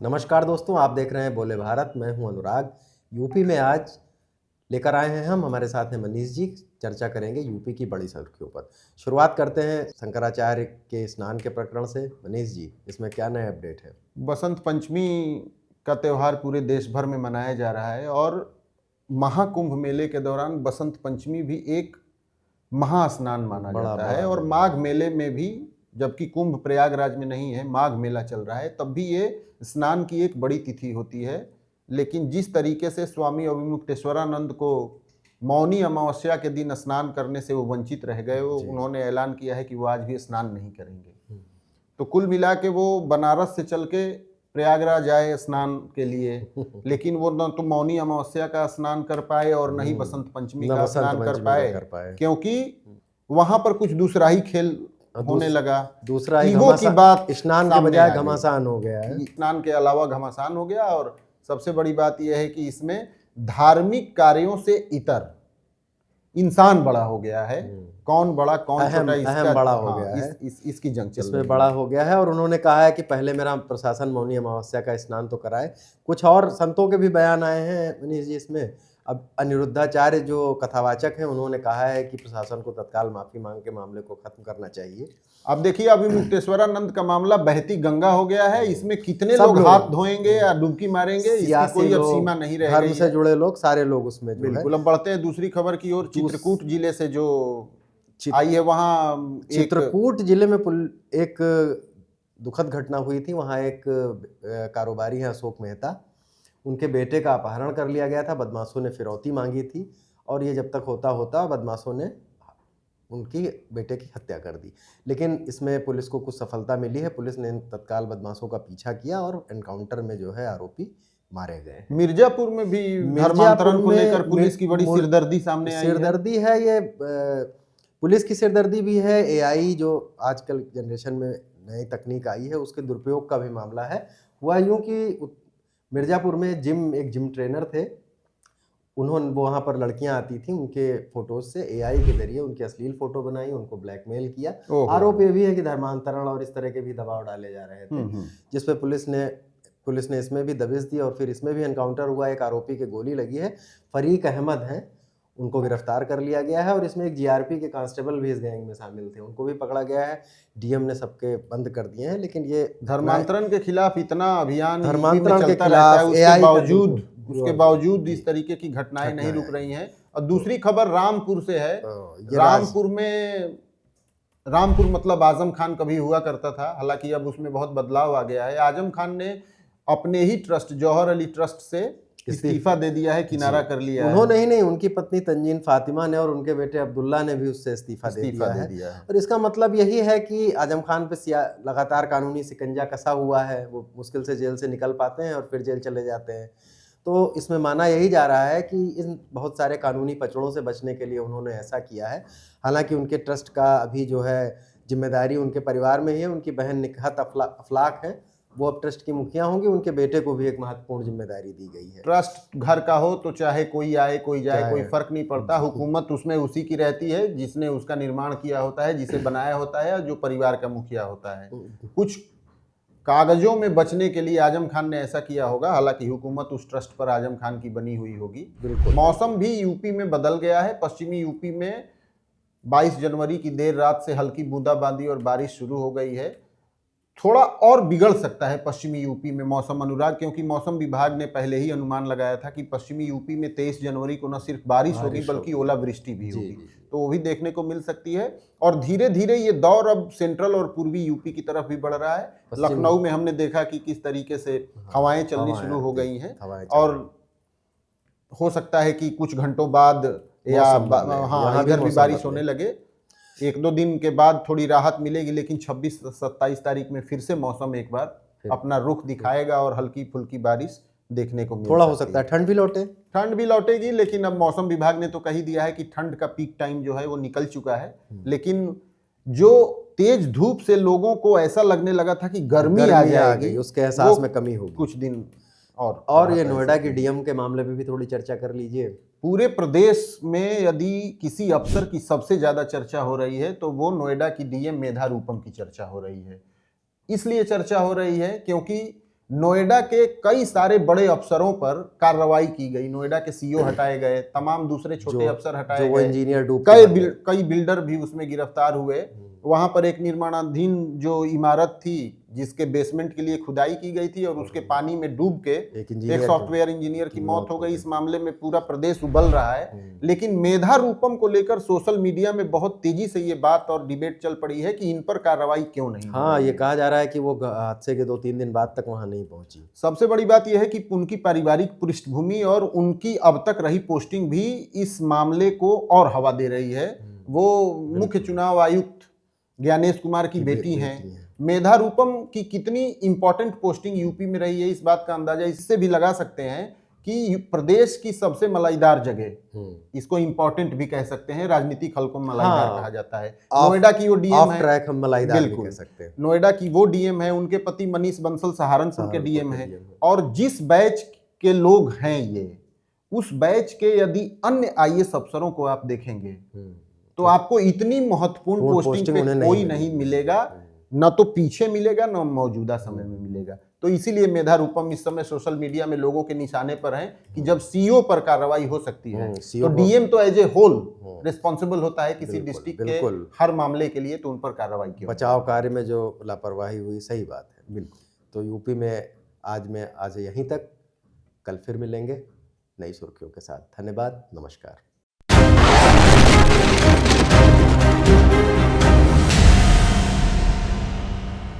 नमस्कार दोस्तों, आप देख रहे हैं बोले भारत। मैं हूं अनुराग। यूपी में आज लेकर आए हैं हम, हमारे साथ हैं मनीष जी। चर्चा करेंगे यूपी की बड़ी सड़कों पर। शुरुआत करते हैं शंकराचार्य के स्नान के प्रकरण से। मनीष जी, इसमें क्या नया अपडेट है? बसंत पंचमी का त्यौहार पूरे देश भर में मनाया जा रहा है और महाकुंभ मेले के दौरान बसंत पंचमी भी एक महास्नान माना जाता है। और माघ मेले में भी, जबकि कुंभ प्रयागराज में नहीं है, माघ मेला चल रहा है, तब भी ये स्नान की एक बड़ी तिथि होती है। लेकिन जिस तरीके से स्वामी अविमुक्तेश्वरानंद को मौनी अमावस्या के दिन स्नान करने से वो वंचित रह गए, वो उन्होंने ऐलान किया है कि वो आज भी स्नान नहीं करेंगे। तो कुल मिला के वो बनारस से चल के प्रयागराज आए स्नान के लिए, लेकिन वो न तो मौनी अमावस्या का स्नान कर पाए और न ही बसंत पंचमी का स्नान कर पाए, क्योंकि वहां पर कुछ दूसरा ही खेल होने लगा। दूसरा ही ईगो की बात, स्नान के बजाय घमासान हो गया है। स्नान के अलावा घमासान हो गया। और सबसे बड़ी बात यह है कि इसमें धार्मिक कार्यों से इतर इंसान बड़ा हो गया है। कौन बड़ा कौन छोटा, इसका बड़ा हो गया है। इसकी जंग चल इसमें बड़ा हो गया है। और उन्होंने कहा है कि पहले मेरा प्रशासन मौनी अमावस्या का स्नान तो कराए। कुछ और संतों के भी बयान आए हैं मनीष जी इसमें। अब अनिरुद्धाचार्य जो कथावाचक हैं, उन्होंने कहा है कि प्रशासन को तत्काल माफी मांग के मामले को खत्म करना चाहिए। अब देखिए, अविमुक्तेश्वरानंद का मामला बहती गंगा हो गया है। इसमें कितने लोग हाथ धोएंगे या डुबकी मारेंगे, इसकी कोई अब सीमा नहीं रह गई। धर्म से जुड़े लोग, सारे लोग उसमें जो है। बिल्कुल। अब बढ़ते हैं दूसरी खबर की ओर। चित्रकूट जिले से जो आई है, वहाँ चित्रकूट जिले में एक दुखद घटना हुई थी। वहाँ एक कारोबारी हैं अशोक मेहता, उनके बेटे का अपहरण कर लिया गया था। बदमाशों ने फिरौती मांगी थी और ये जब तक होता होता बदमाशों ने उनकी बेटे की हत्या कर दी। लेकिन इसमें पुलिस को कुछ सफलता मिली है। पुलिस ने तत्काल बदमाशों का पीछा किया और एनकाउंटर में जो है आरोपी मारे गए। मिर्जापुर में भी धर्मांतरण को लेकर पुलिस की बड़ी सिरदर्दी सामने आई है। सिरदर्दी है ये, पुलिस की सिरदर्दी भी है। एआई जो आजकल जनरेशन में नई तकनीक आई है, उसके दुरुपयोग का भी मामला है। हुआ यूं कि मिर्जापुर में एक जिम ट्रेनर थे। वो वहाँ पर लड़कियां आती थी, उनके फोटोज से एआई के जरिए उनकी अश्लील फोटो बनाई, उनको ब्लैकमेल किया। आरोप ये भी है कि धर्मांतरण और इस तरह के भी दबाव डाले जा रहे थे, जिसपे पुलिस ने इसमें भी दबिश दी और फिर इसमें भी एनकाउंटर हुआ। एक आरोपी के गोली लगी है, फरीक अहमद हैं, उनको गिरफ्तार कर लिया गया है। और इसमें एक जीआरपी के कांस्टेबल भी इस गैंग में शामिल थे, उनको भी पकड़ा गया है। डीएम ने सबके बंद कर दिए हैं। लेकिन ये धर्मांतरण के खिलाफ इतना अभियान धर्मांतरण के खिलाफ, उसके बावजूद इस तरीके की घटनाएं नहीं रुक रही हैं। और दूसरी खबर रामपुर से है। रामपुर मतलब आजम खान कभी हुआ करता था, हालांकि अब उसमें बहुत बदलाव आ गया है। आजम खान ने अपने ही ट्रस्ट जौहर अली ट्रस्ट से इस्तीफा दे दिया है, किनारा कर लिया है। उन्होंने ही नहीं, उनकी पत्नी तंजीन फातिमा ने और उनके बेटे अब्दुल्ला ने भी उससे इस्तीफा दे दिया है। और इसका मतलब यही है कि आजम खान पे लगातार कानूनी शिकंजा कसा हुआ है। वो मुश्किल से जेल से निकल पाते हैं और फिर जेल चले जाते हैं। तो इसमें माना यही जा रहा है कि इन बहुत सारे कानूनी पचड़ों से बचने के लिए उन्होंने ऐसा किया है। हालांकि उनके ट्रस्ट का अभी जो है जिम्मेदारी उनके परिवार में ही है। उनकी बहन निकहत अफलाक है, वो अब ट्रस्ट की मुखिया होंगी। उनके बेटे को भी एक महत्वपूर्ण जिम्मेदारी दी गई है। ट्रस्ट घर का हो तो चाहे कोई आए कोई जाए, कोई फर्क नहीं पड़ता। हुकूमत उसमें उसी की रहती है जिसने उसका निर्माण किया होता है, जिसे बनाया होता है, जो परिवार का मुखिया होता है। कुछ कागजों में बचने के लिए आजम खान ने ऐसा किया होगा। हालांकि हुकूमत उस ट्रस्ट पर आजम खान की बनी हुई होगी। बिल्कुल। मौसम भी यूपी में बदल गया है। पश्चिमी यूपी में 22 जनवरी की देर रात से हल्की बूंदाबांदी और बारिश शुरू हो गई है। थोड़ा और बिगड़ सकता है पश्चिमी यूपी में मौसम, अनुराग, क्योंकि मौसम विभाग ने पहले ही अनुमान लगाया था कि पश्चिमी यूपी में 23 जनवरी को न सिर्फ बारिश होगी बल्कि ओलावृष्टि भी होगी। तो वो भी देखने को मिल सकती है। और धीरे धीरे ये दौर अब सेंट्रल और पूर्वी यूपी की तरफ भी बढ़ रहा है। लखनऊ में हमने देखा कि किस तरीके से हवाएं चलनी शुरू हो गई हैं। और हो सकता है कि कुछ घंटों बाद या इधर भी बारिश होने लगे। एक दो दिन के बाद थोड़ी राहत मिलेगी, लेकिन 26-27 तारीख में फिर से मौसम एक बार अपना रुख दिखाएगा और हल्की फुल्की बारिश देखने को मिल थोड़ा हो सकता है। ठंड भी लौटेगी। लेकिन अब मौसम विभाग ने तो कह ही दिया है कि ठंड का पीक टाइम जो है वो निकल चुका है। लेकिन जो तेज धूप से लोगों को ऐसा लगने लगा था कि गर्मी आ जाएगी, उसके एहसास में कमी होगी। कुछ दिन और ये नोएडा की डीएम के मामले में भी थोड़ी चर्चा कर लीजिए। पूरे प्रदेश में यदि किसी अफसर की सबसे ज्यादा चर्चा हो रही है तो वो नोएडा की डीएम मेधा रूपम की चर्चा हो रही है। इसलिए चर्चा हो रही है क्योंकि नोएडा के कई सारे बड़े अफसरों पर कार्रवाई की गई, नोएडा के सीईओ हटाए गए, तमाम दूसरे छोटे अफसर हटाए जो वो गए, इंजीनियर डूब के मर गए। कई बिल्डर भी उसमें गिरफ्तार हुए। वहां पर एक निर्माणाधीन जो इमारत थी जिसके बेसमेंट के लिए खुदाई की गई थी और उसके पानी में डूब के एक सॉफ्टवेयर इंजीनियर की मौत हो गई। इस मामले में पूरा प्रदेश उबल रहा है, लेकिन मेधा रूपम को लेकर सोशल मीडिया में बहुत तेजी से ये बात और डिबेट चल पड़ी है कि इन पर कार्रवाई क्यों नहीं। हाँ, ये कहा जा रहा है कि वो हादसे के 2-3 दिन बाद तक वहां नहीं पहुंची। सबसे बड़ी बात यह है कि उनकी पारिवारिक पृष्ठभूमि और उनकी अब तक रही पोस्टिंग भी इस मामले को और हवा दे रही है। वो मुख्य चुनाव आयुक्त ज्ञानेश कुमार की बेटी हैं। मेधा रूपम की कितनी इंपॉर्टेंट पोस्टिंग यूपी में रही है, इस बात का अंदाजा इससे भी लगा सकते हैं कि प्रदेश की सबसे मलाईदार जगह, इसको इंपॉर्टेंट भी कह सकते हैं, राजनीतिक हलकों में मलाईदार कहा जाता है। नोएडा की वो डीएम है, ट्रैक हम मलाईदार भी कह सकते हैं। नोएडा की वो डीएम है, उनके पति मनीष बंसल सहारनपुर के डीएम है। और जिस बैच के लोग हैं ये, उस बैच के यदि अन्य आईएएस अफसरों को आप देखेंगे तो आपको इतनी महत्वपूर्ण पोस्टिंग पे कोई नहीं मिलेगा, न तो पीछे मिलेगा न मौजूदा समय में मिलेगा। तो इसीलिए मेधा रूपम इस समय सोशल मीडिया में लोगों के निशाने पर हैं कि जब सीईओ पर कार्रवाई हो सकती है तो डीएम तो एज ए होल रिस्पॉन्सिबल होता है किसी डिस्ट्रिक्ट के हर मामले के लिए, तो उन पर कार्रवाई की। बचाव कार्य में जो लापरवाही हुई, सही बात है, बिल्कुल। तो यूपी में आज यहीं तक, कल फिर मिलेंगे नई सुर्खियों के साथ। धन्यवाद, नमस्कार।